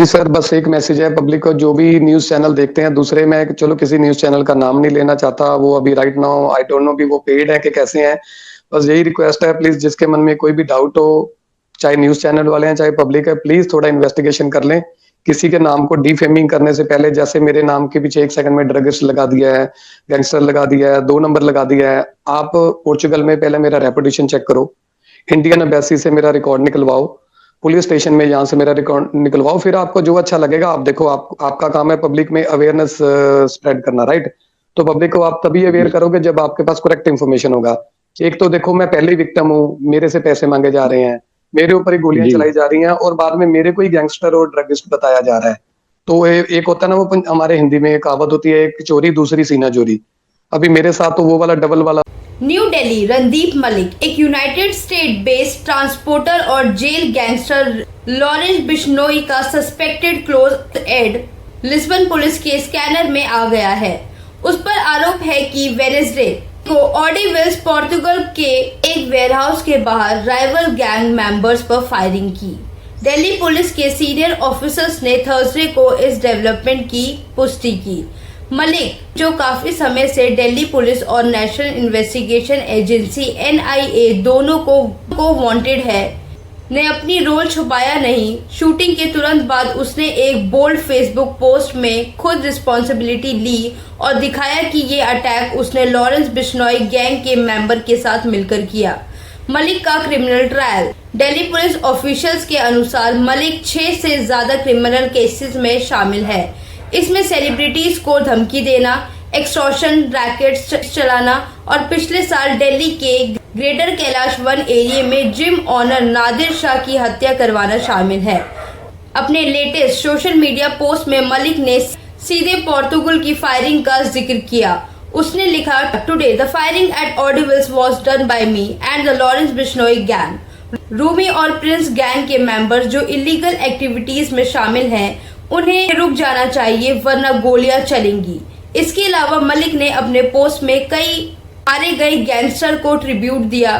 जी sir, बस एक message है पब्लिक को, जो भी न्यूज़ चैनल देखते हैं दूसरे, मैं चलो किसी न्यूज़ चैनल का नाम नहीं लेना चाहता, वो अभी right now I don't know कि वो पेड है कि कैसे हैं। बस यही रिक्वेस्ट है, प्लीज़ जिसके मन में कोई भी डाउट हो, चाहे न्यूज़ चैनल वाले हैं, चाहे पब्लिक है, प्लीज़ थोड़ा इन्वेस्टिगेशन कर लें। किसी के नाम को डिफेमिंग करने से पहले, जैसे मेरे नाम के पीछे 1 सेकंड में ड्रगिस्ट लगा दिया है, गैंगस्टर लगा दिया है, 2 नंबर लगा दिया है। आप पोर्चुगल में पहले मेरा रेपुटेशन चेक करो, इंडियन एम्बेसी से मेरा रिकॉर्ड निकलवाओ, पुलिस स्टेशन में यहाँ से मेरा रिकॉर्ड निकलवाओ, फिर आपको जो अच्छा लगेगा आप देखो। आपका काम है पब्लिक में अवेयरनेस स्प्रेड करना, राइट? तो पब्लिक को आप तभी अवेयर जी, करोगे जब आपके पास करेक्ट इन्फॉर्मेशन होगा। एक तो देखो, मैं पहले ही विक्टिम हूँ, मेरे से पैसे मांगे जा रहे हैं, मेरे ऊपर ही गोलियां जी, चलाई जा रही हैं और बाद में मेरे को ही गैंगस्टर और ड्रगिस्ट बताया जा रहा है। तो एक होता है ना, वो हमारे हिंदी में एक कहावत होती है, एक चोरी दूसरी सीना चोरी। अभी मेरे साथ तो वो वाला डबल वाला। न्यू दिल्ली। रणदीप मलिक, एक यूनाइटेड स्टेट बेस्ड ट्रांसपोर्टर और जेल गैंगस्टर लॉरेंस बिश्नोई का suspected close aide Lisbon police के स्कैनर में आ गया है। उस पर आरोप है कि वेनेसडे को ऑडिविल्स पोर्टुगल के एक वेयरहाउस के बाहर राइवल गैंग मेंबर्स पर फायरिंग की। दिल्ली पुलिस के सीनियर ऑफिसर्स ने थर्सडे को इस डेवलपमेंट की पुष्टि की। मलिक, जो काफी समय से दिल्ली पुलिस और नेशनल इन्वेस्टिगेशन एजेंसी एनआईए दोनों को वांटेड है, ने अपनी रोल छुपाया नहीं। शूटिंग के तुरंत बाद उसने एक बोल्ड फेसबुक पोस्ट में खुद रिस्पॉन्सिबिलिटी ली और दिखाया कि ये अटैक उसने लॉरेंस बिश्नोई गैंग के मेंबर के साथ मिलकर किया। मलिक का criminal trial. Delhi police officials के अनुसार मलिक 6 से ज्यादा क्रिमिनल केसेस में शामिल है। इसमें सेलिब्रिटीज को धमकी देना, एक्सटॉर्शन रैकेट्स चलाना और पिछले साल दिल्ली के ग्रेटर कैलाश वन एरिया में जिम ऑनर नादिर शाह की हत्या करवाना शामिल है। अपने लेटेस्ट सोशल मीडिया पोस्ट में मलिक ने सीधे पोर्तुगल की फायरिंग का जिक्र किया। उसने लिखा, today the firing at Audivilles was done by me and the Lawrence Bishnoi gang. Rumi और प्रिंस गैंग के मेंबर्स जो इलीगल एक्टिविटीज में शामिल हैं, उन्हें रुक जाना चाहिए वरना गोलियां चलेंगी। इसके अलावा मलिक ने अपने पोस्ट में कई मारे गए गैंगस्टर को ट्रिब्यूट दिया।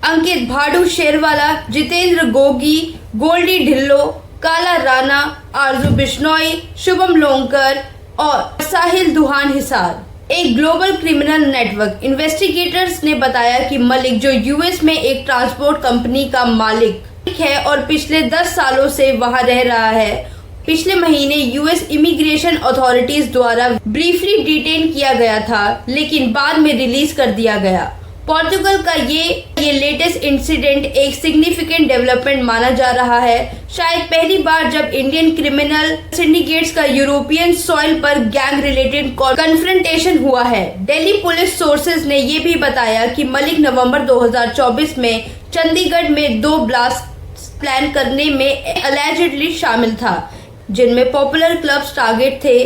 अंकित भाडू शेरवाला, जितेंद्र गोगी, गोल्डी ढिल्लो, काला राणा, आरजू बिश्नोई, शुभम लोंकर और साहिल दुहान हिसार। एक ग्लोबल क्रिमिनल नेटवर्क इन्वेस्टिगेटर्स ने बताया कि मलिक, जो यूएस में एक ट्रांसपोर्ट कंपनी का मालिक है और पिछले 10 सालों से वहां रह रहा है, पिछले महीने यूएस इमिग्रेशन अथॉरिटीज द्वारा ब्रीफली डिटेन किया गया था, लेकिन बाद में रिलीज कर दिया गया। पोर्तुगल का ये लेटेस्ट इंसिडेंट एक सिग्निफिकेंट डेवलपमेंट माना जा रहा है। शायद पहली बार जब इंडियन क्रिमिनल सिंडिकेट्स का यूरोपियन सॉइल पर गैंग रिलेटेड कन्फ्रंटेशन हुआ है। दिल्ली पुलिस सोर्सेज ने ये भी बताया कि मलिक नवंबर 2024 में चंडीगढ़ में 2 ब्लास्ट प्लान करने में अलेजिडली शामिल था, जिनमें पॉपुलर क्लब्स टारगेट थे,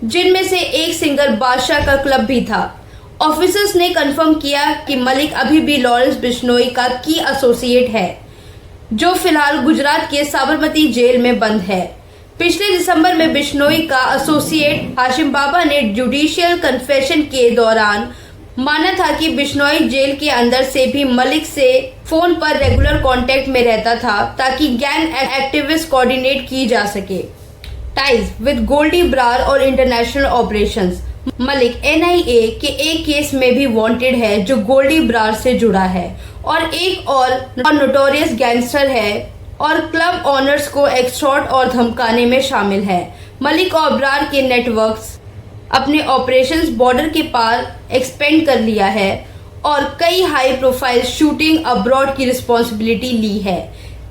जिनमें से एक सिंगर बादशाह का क्लब भी था। ऑफिसर्स ने कंफर्म किया कि मलिक अभी भी लॉरेंस बिश्नोई का की एसोसिएट है, जो फिलहाल गुजरात के साबरमती जेल में बंद है। पिछले दिसंबर में बिश्नोई का एसोसिएट हाशिम बाबा ने जुडिशियल कन्फेशन के दौरान माना था कि बिश्नोई जेल के अंदर से भी मलिक से फोन पर रेगुलर कांटेक्ट में रहता था, ताकि गैंग एक्टिविस्ट कोऑर्डिनेट की जा सके। टाइज विद गोल्डी ब्रार और इंटरनेशनल ऑपरेशंस। मलिक एनआईए के एक केस में भी वांटेड है, जो गोल्डी ब्रार से जुड़ा है और एक और नोटोरियस गैंगस्टर है और क्लब ऑनर्स को एक्सटॉर्ट और धमकाने में शामिल है। मलिक और ब्रार के नेटवर्क्स अपने ऑपरेशंस बॉर्डर के पार एक्सपेंड कर लिया है और कई हाई प्रोफाइल शूटिंग अब्रॉड की रिस्पॉन्सिबिलिटी ली है।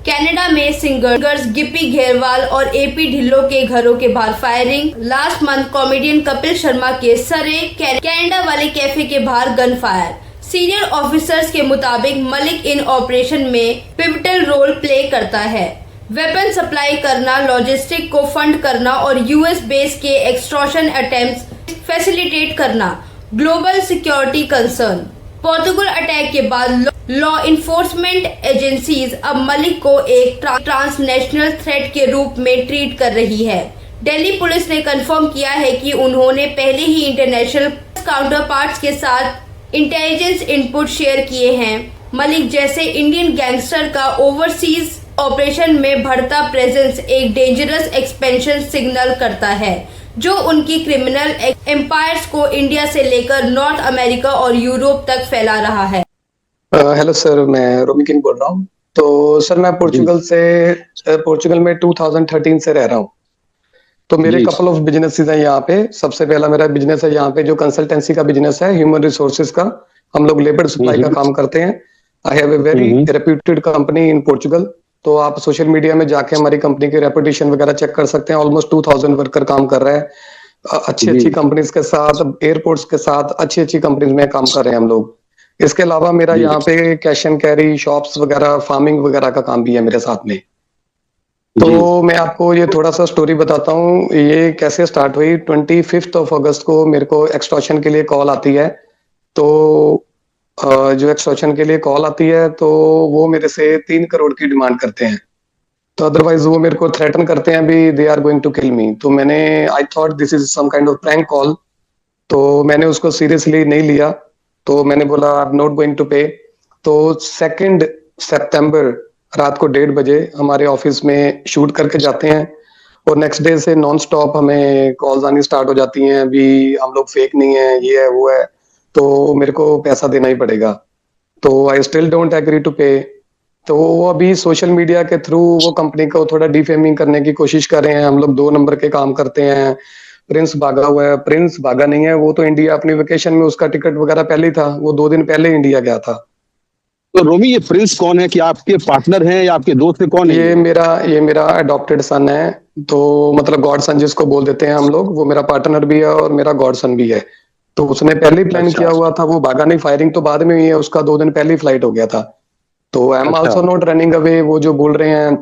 कनाडा में सिंगर्स गिप्पी घेरवाल और एपी ढिल्लो के घरों के बाहर firing. Last month comedian Kapil Sharma के सरे कनाडा वाले कैफे के बाहर गन फायर। सीनियर ऑफिसर्स के मुताबिक मलिक इन ऑपरेशन में पिवटल रोल प्ले करता है। वेपन सप्लाई करना, लॉजिस्टिक को फंड करना और यूएस बेस के एक्सटॉर्शन अटेम्प्ट्स फैसिलिटेट करना। Global security concern. Portugal attack के बाद लॉ इन्फोर्समेंट एजेंसीज अब मलिक को एक ट्रांसनेशनल थ्रेट के रूप में ट्रीट कर रही है। दिल्ली पुलिस ने कंफर्म किया है कि उन्होंने पहले ही इंटरनेशनल काउंटरपार्ट्स के साथ इंटेलिजेंस इनपुट शेयर किए हैं मलिक जैसे इंडियन गैंगस्टर का ओवरसीज ऑपरेशन में बढ़ता प्रेजेंस एक डेंजरस एक्सपेंशन सिग्नल करता है, जो उनकी क्रिमिनल एम्पायर्स को इंडिया से लेकर नॉर्थ अमेरिका और यूरोप तक फैला रहा है। हेलो सर, मैं रोमी किंग बोल रहा हूँ। तो सर मैं पोर्चुगल में 2013 से रह रहा हूँ। तो मेरे जी। कपल ऑफ बिजनेसेस हैं यहाँ पे। सबसे पहला मेरा बिजनेस है यहाँ पे जो कंसल्टेंसी का बिजनेस है, ह्यूमन रिसोर्सेज का। हम लोग लेबर सप्लाई का काम करते हैं। I have a very reputed company in Portugal. तो आप सोशल मीडिया में जाके हमारी कंपनी की रेपुटेशन वगैरह चेक कर सकते हैं। ऑलमोस्ट 2000 वर्कर काम कर रहा है। अच्छी कंपनीज के साथ, एयरपोर्ट्स के साथ अच्छी कंपनीज में काम कर रहे हैं हम लोग। इसके अलावा मेरा यहाँ पे कैश एंड कैरी, शॉप्स वगैरह, फार्मिंग वगैरह का काम भी है मेरे साथ में। तो मैं आपको ये थोड़ा सा स्टोरी बताता हूँ, ये कैसे स्टार्ट हुई। 25 अगस्त को मेरे को एक्सटॉर्शन के लिए कॉल आती है। तो जो एक्सटॉर्शन के लिए कॉल आती है तो वो मेरे से 3 करोड़ की डिमांड करते हैं। तो अदरवाइज वो मेरे को थ्रेटन करते हैं भी, they are going to kill me. तो मैंने I thought this is some kind of prank call. तो मैंने उसको सीरियसली नहीं लिया। तो मैंने बोला I am not going to pay. तो 2 सितंबर रात को 1:30 बजे हमारे ऑफिस में शूट करके जाते हैं। और नेक्स्ट डे से नॉन स्टॉप हमें कॉल्स आनी स्टार्ट हो जाती हैं, अभी हम लोग फेक नहीं है, ये है वो है, तो मेरे को पैसा देना ही पड़ेगा। तो I still don't agree to pay. तो वो अभी सोशल मीडिया के थ्रू वो कंपनी को थोड़ा डिफेमिंग करने की कोशिश कर रहे हैं। हम लोग 2 नंबर के काम करते हैं, प्रिंस भागा हुआ है। प्रिंस भागा नहीं है, वो तो इंडिया अपनी वेकेशन में, उसका टिकट वगैरह पहले ही था, वो 2 दिन पहले इंडिया गया था। तो रोमी, ये प्रिंस कौन है? कि आपके पार्टनर हैं या आपके दोस्त है? कौन है? ये मेरा अडॉप्टेड सन है। तो मतलब गॉड सन जिसको बोल देते हैं हम लोग, वो मेरा पार्टनर भी है और मेरा गॉड सन भी है। तो उसने पहले ही प्लान किया हुआ था, वो भागा नहीं। फायरिंग तो बाद में हुई है, उसका 2 दिन पहले ही फ्लाइट हो गया था। तो I am also not running away. वो जो बोल रहे हैं,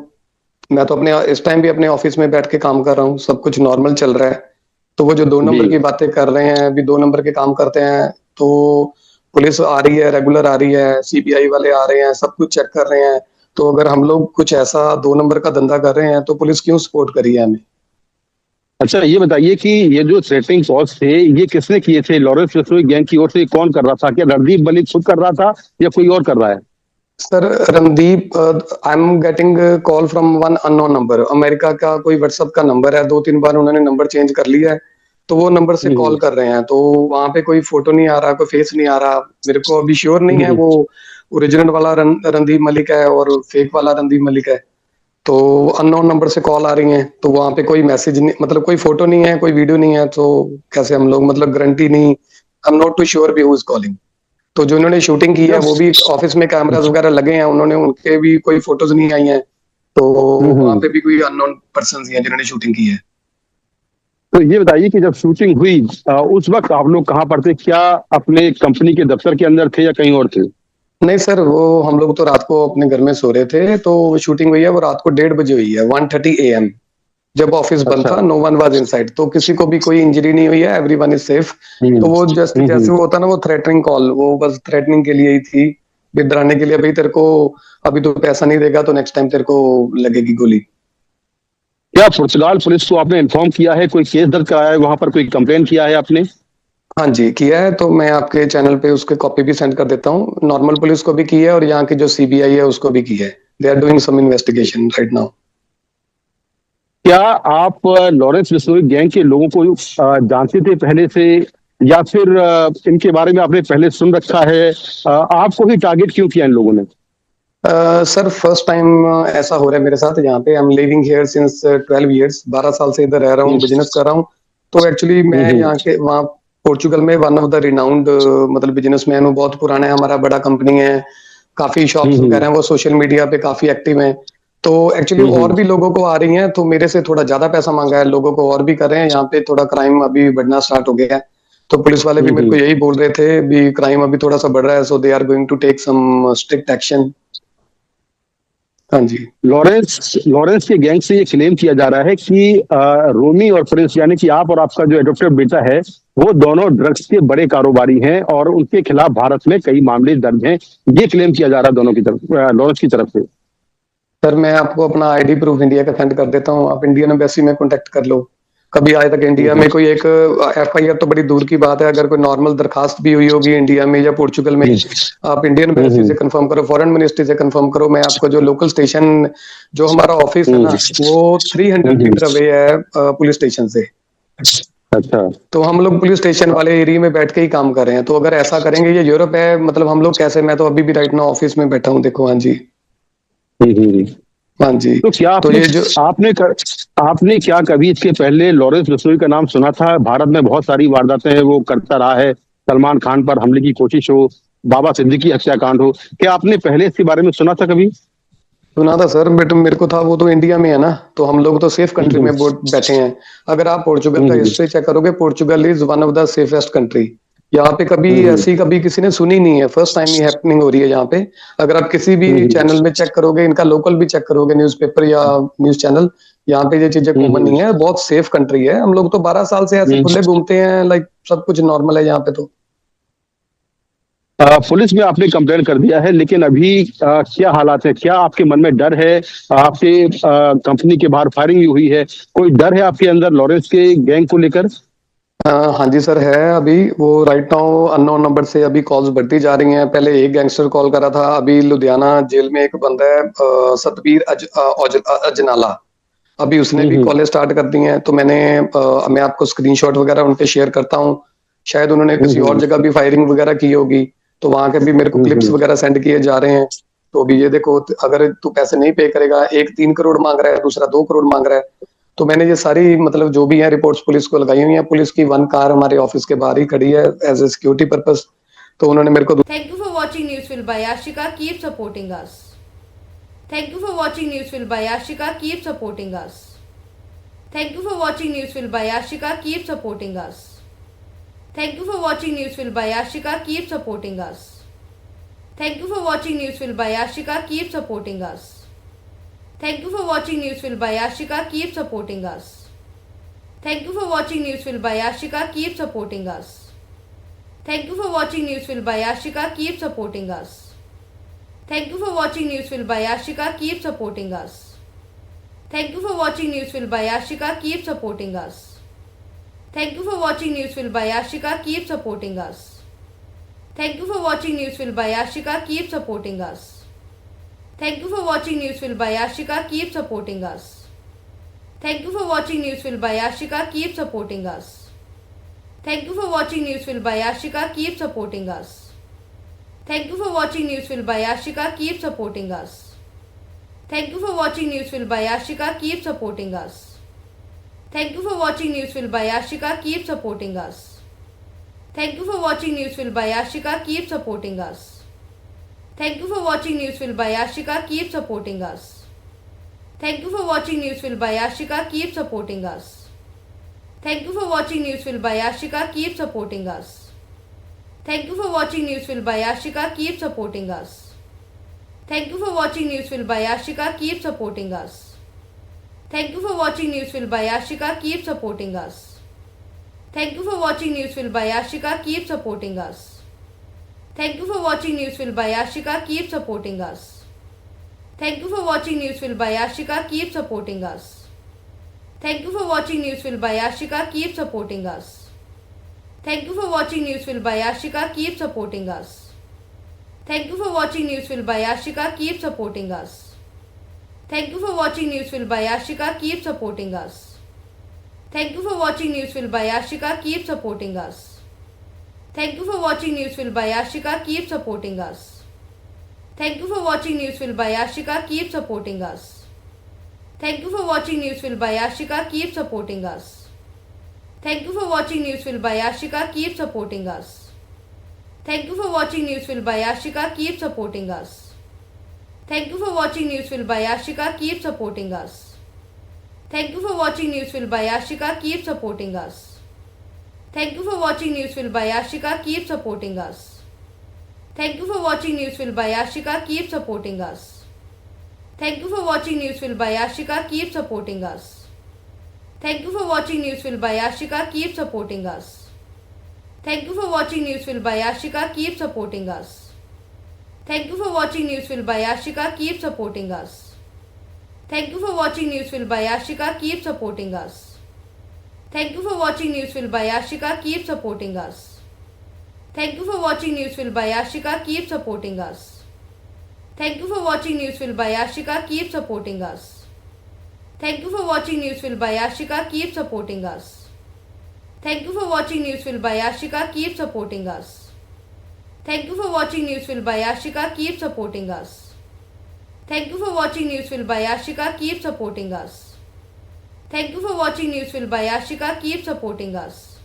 मैं तो अपने इस टाइम भी अपने ऑफिस में बैठ के काम कर रहा हूँ, सब कुछ नॉर्मल चल रहा है। तो वो जो 2 नंबर की बातें कर रहे हैं, अभी 2 नंबर के काम करते हैं। तो पुलिस आ रही है, रेगुलर आ रही है, सीबीआई वाले आ रहे हैं, सब कुछ चेक कर रहे हैं। तो अगर हम लोग कुछ ऐसा 2 नंबर का धंधा कर रहे हैं तो पुलिस क्यों सपोर्ट करी है हमें? अच्छा, ये बताइए कि ये जो थ्रेटनिंग कॉल्स थे, ये किसने किए थे? लॉरेंस बिश्नोई गैंग की ओर से कौन कर रहा था? क्या रणदीप मलिक खुद कर रहा था या कोई और कर रहा है? Sir Randeep, I am getting call from one unknown number. America का कोई व्हाट्सएप का नंबर है, 2-3 बार उन्होंने नंबर चेंज कर लिया है। तो वो नंबर से कॉल कर रहे हैं। तो वहां पे कोई फोटो नहीं आ रहा, कोई फेस नहीं आ रहा। मेरे को अभी श्योर नहीं है वो ओरिजिनल वाला रणदीप मलिक है और फेक वाला रणदीप मलिक है। तो अननोन नंबर से कॉल आ रही हैं। तो वहां पे कोई मैसेज नहीं, मतलब कोई फोटो नहीं है, कोई वीडियो नहीं है। तो कैसे हम लोग, मतलब गारंटी नहीं। I am not too sure भी हु इज कॉलिंग। तो जो इन्होंने शूटिंग की है वो भी ऑफिस में कैमरास वगैरह लगे हैं, उन्होंने, उनके भी कोई फोटोज नहीं आई हैं। तो वहां पे भी कोई अननोन पर्सन ही हैं जिन्होंने शूटिंग की है। तो ये बताइए कि जब शूटिंग हुई उस वक्त आप लोग कहाँ पर थे? क्या अपने कंपनी के दफ्तर के अंदर थे या कहीं और थे? नहीं सर, वो हम लोग तो रात को अपने घर में सो रहे थे। तो शूटिंग हुई है वो रात को 1:30 बजे हुई है, 1:30 AM, जब ऑफिस बंद था। No one was inside. तो किसी को भी कोई इंजरी नहीं हुई है, एवरीवन इज सेफ। तो वो जैसे वो होता ना, वो थ्रेटनिंग कॉल, वो बस थ्रेटनिंग के लिए ही थी, डराने के लिए। भाई तेरे को अभी तो पैसा नहीं देगा तो नेक्स्ट टाइम तेरे को लगेगी गोली। क्या पुर्तगाल पुलिस को आपने इन्फॉर्म किया है? कोई केस दर्ज कराया है वहां पर? कोई कंप्लेन किया है आपने? हाँ जी, किया है। तो मैं आपके चैनल पे उसके कॉपी भी सेंड कर देता हूँ। नॉर्मल पुलिस को भी की है और यहाँ की जो सीबीआई है उसको भी की है। They are doing some investigation right now. क्या आप लॉरेंस बिश्नोई गैंग के लोगों को जानते थे पहले से, या फिर इनके बारे में आपने पहले सुन रखा है? आपको ही टारगेट क्यों किया इन लोगों ने? सर फर्स्ट टाइम ऐसा हो रहा है मेरे साथ यहाँ पे। I am living here since 12 years. 12 साल से इधर रह रहा हूँ, बिजनेस कर रहा हूँ। तो एक्चुअली मैं यहाँ के, वहाँ पोर्चुगल में वन ऑफ द रिनाउंड मतलब बिजनेसमैन हूँ। बहुत पुराना है, हमारा बड़ा कंपनी है, काफी शॉप्स वगैरह हैं, वो सोशल मीडिया पे काफी एक्टिव हैं। तो एक्चुअली और भी लोगों को आ रही हैं, तो मेरे से थोड़ा ज्यादा पैसा मांगा है लोगों को, और भी कर रहे हैं। यहाँ पे थोड़ा क्राइम अभी बढ़ना स्टार्ट हो गया है। तो पुलिस वाले भी मेरे को यही बोल रहे थे भी क्राइम अभी थोड़ा सा बढ़ रहा है, so they are going to take some strict action. हाँ जी। लॉरेंस के गैंग से ये क्लेम किया जा रहा है कि रोमी और प्रिंस, यानी कि आप और आपका जो एडॉप्टेड बेटा है, वो दोनों ड्रग्स के बड़े कारोबारी हैं और उनके खिलाफ भारत में कई मामले दर्ज हैं। ये क्लेम किया जा रहा है दोनों की तरफ, लॉरेंस की तरफ से। सर मैं आपको अपना आईडी प्रूफ इंडिया का सेंड कर देता हूँ, आप इंडियन एम्बेसी में कांटेक्ट कर लो। कभी आज तक इंडिया में कोई एक एफआईआर तो बड़ी दूर की बात है, अगर कोई नॉर्मल दरखास्त भी हुई होगी इंडिया में या पोर्चुगल में, आप इंडियन एम्बेसी से कंफर्म करो, फॉरेन मिनिस्ट्री से कंफर्म करो, मैं आपको जो लोकल स्टेशन, जो हमारा ऑफिस है ना, वो 300 मीटर अवे है पुलिस स्टेशन से। अच्छा। तो हम लोग पुलिस स्टेशन वाले एरिया में बैठ के ही काम कर रहे हैं। तो अगर ऐसा करेंगे, ये यूरोप है, मतलब हम लोग कैसे, मैं तो अभी भी राइट नाउ ऑफिस में बैठा हूँ, देखो। हाँ जी, हाँ जी। तो क्या तो आपने ये जो आपने क्या कभी इसके पहले लॉरेंस बिश्नोई का नाम सुना था? भारत में बहुत सारी वारदातें वो करता रहा है, सलमान खान पर हमले की कोशिश हो, बाबा सिद्दीकी हत्याकांड हो, क्या आपने पहले इसके बारे में सुना था कभी? सुना था सर, बट मेरे को था वो तो इंडिया में है ना, तो हम लोग तो सेफ कंट्री में बैठे हैं। अगर आप पोर्चुगल का हिस्ट्री चेक करोगे, Portugal is one of the safest country. यहाँ पे कभी ऐसी कभी किसी ने सुनी नहीं है, फर्स्ट टाइम ये हैपनिंग हो रही है यहाँ पे। अगर आप किसी भी चैनल में चेक करोगे, इनका लोकल भी चेक करोगे, न्यूज़पेपर या न्यूज चैनल, यहाँ पे ये चीजें कॉमन नहीं है, बहुत सेफ कंट्री है। हम लोग तो 12 साल से ऐसे खुले घूमते हैं, लाइक सब कुछ नॉर्मल है यहाँ पे। तो पुलिस में आपने कंप्लेंट कर दिया है, लेकिन अभी क्या हालात है? क्या आपके मन में डर है? आपके कंपनी के बाहर फायरिंग भी हुई है, कोई डर है आपके अंदर लॉरेंस के गैंग को लेकर? हाँ जी सर, है। अभी वो राइट नाउ अननोन नंबर से अभी कॉल्स बढ़ती जा रही हैं। पहले एक गैंगस्टर कॉल करा था, अभी लुधियाना जेल में एक बंदा है सतबीर अजनाला, अभी उसने भी कॉलेज स्टार्ट कर दी हैं। तो मैं आपको स्क्रीनशॉट वगैरह उनके शेयर करता हूँ। शायद उन्होंने किसी और जगह भी फायरिंग वगैरह की होगी, तो वहां के भी मेरे को क्लिप्स वगैरह सेंड किए जा रहे हैं। तो अभी ये देखो, अगर तू पैसे नहीं पे करेगा, एक 3 करोड़ मांग रहा है, दूसरा 2 करोड़ मांग रहा है। तो मैंने ये सारी मतलब जो भी है रिपोर्ट्स पुलिस को लगाई हुई है। पुलिस की 1 कार हमारे ऑफिस के बाहर ही खड़ी है एज ए सिक्योरिटी पर्पस। तो उन्होंने मेरे को Thank you for watching Newsfil by Ashika. Keep supporting us. Thank you for watching Newsfil by Ashika. Keep supporting us. Thank you for watching Newsfil by Ashika. Keep supporting us. Thank you for watching Newsfil by Ashika. Keep supporting us. Thank you for watching Newsfil by Ashika. Keep supporting us. Thank you for watching Newsfil by Ashika. Keep supporting us. Thank you for watching Newsfil by Ashika. Keep supporting us. Thank you for watching Newsfil by Ashika. Keep supporting us. Thank you for watching Newsfil by Ashika. Keep supporting us. Thank you for watching Newsfil by Ashika. Keep supporting us. Thank you for watching Newsfil by Ashika. Keep supporting us. Thank you for watching Newsfil by Ashika. Keep supporting us. Thank you for watching Newsfil by Ashika. Keep supporting us. Thank you for watching Newsfil by Ashika. Keep supporting us. Thank you for watching Newsfil by Ashika. Keep supporting us. Thank you for watching Newsfil by Ashika. Keep supporting us. Thank you for watching Newsfil by Ashika. Keep supporting us. Thank you for watching Newsfil by Ashika. Keep supporting us. Thank you for watching Newsfil by Ashika. Keep supporting us. Thank you for watching Newsfil by Ashika. Keep supporting us. Thank you for watching Newsfil by Ashika. Keep supporting us. Thank you for watching Newsfil by Ashika. Keep supporting us. Thank you for watching Newsfil by Ashika. Keep supporting us. Thank you for watching Newsfil by Ashika. Keep supporting us. Thank you for watching Newsfil by Ashika. Keep supporting us. Thank you for watching Newsfil by Ashika. Keep supporting us. Thank you for watching Newsfil by Ashika. Keep supporting us. Thank you for watching Newsfil by Ashika. Keep supporting us. Thank you for watching Newsfil by Ashika. Keep supporting us. Thank you for watching Newsfil by Ashika. Keep supporting us. Thank you for watching Newsfil by Ashika. Keep supporting us. Thank you for watching Newsfil by Ashika. Keep supporting us. Thank you for watching Newsfil by Ashika. Keep supporting us. Thank you for watching Newsfil by Ashika. Keep supporting us. Thank you for watching Newsfil by Ashika. Keep supporting us. Thank you for watching Newsfil by Ashika. Keep supporting us. Thank you for watching Newsfil by Ashika. Keep supporting us. Thank you for watching Newsfil by Ashika. Keep supporting us. Thank you for watching Newsfil by Ashika. Keep supporting us. Thank you for watching Newsfil by Ashika. Keep supporting us. Thank you for watching Newsfil by Ashika. Keep supporting us. Thank you for watching Newsfil by Ashika. Keep supporting us. Thank you for watching Newsfil by Ashika. Keep supporting us. Thank you for watching Newsfil by Ashika. Keep supporting us. Thank you for watching Newsfil by Ashika. Keep supporting us. Thank you for watching Newsfil by Ashika. Keep supporting us. Thank you for watching Newsfil by Ashika. Keep supporting us. Thank you for watching Newsfil by Ashika. Keep supporting us. Thank you for watching Newsfil by Ashika. Keep supporting us. Thank you for watching Newsfil by Ashika. Keep supporting us. Thank you for watching Newsfil by Ashika. Keep supporting us. Thank you for watching Newsfil by Ashika. Keep supporting us. Thank you for watching Newsfil by Ashika. Keep supporting us. Thank you for watching Newsfil by Ashika. Keep supporting us. Thank you for watching Newsfil by Ashika. Keep supporting us.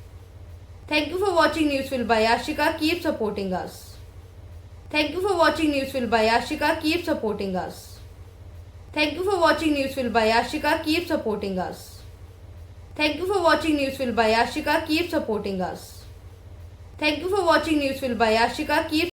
Thank you for watching Newsfil by Ashika. Keep supporting us. Thank you for watching Newsfil by Ashika. Keep supporting us. Thank you for watching Newsfil by Ashika. Keep supporting us. Thank you for watching Newsfil by Ashika. Keep supporting us. Thank you for watching Newsfil by Ashika. Keep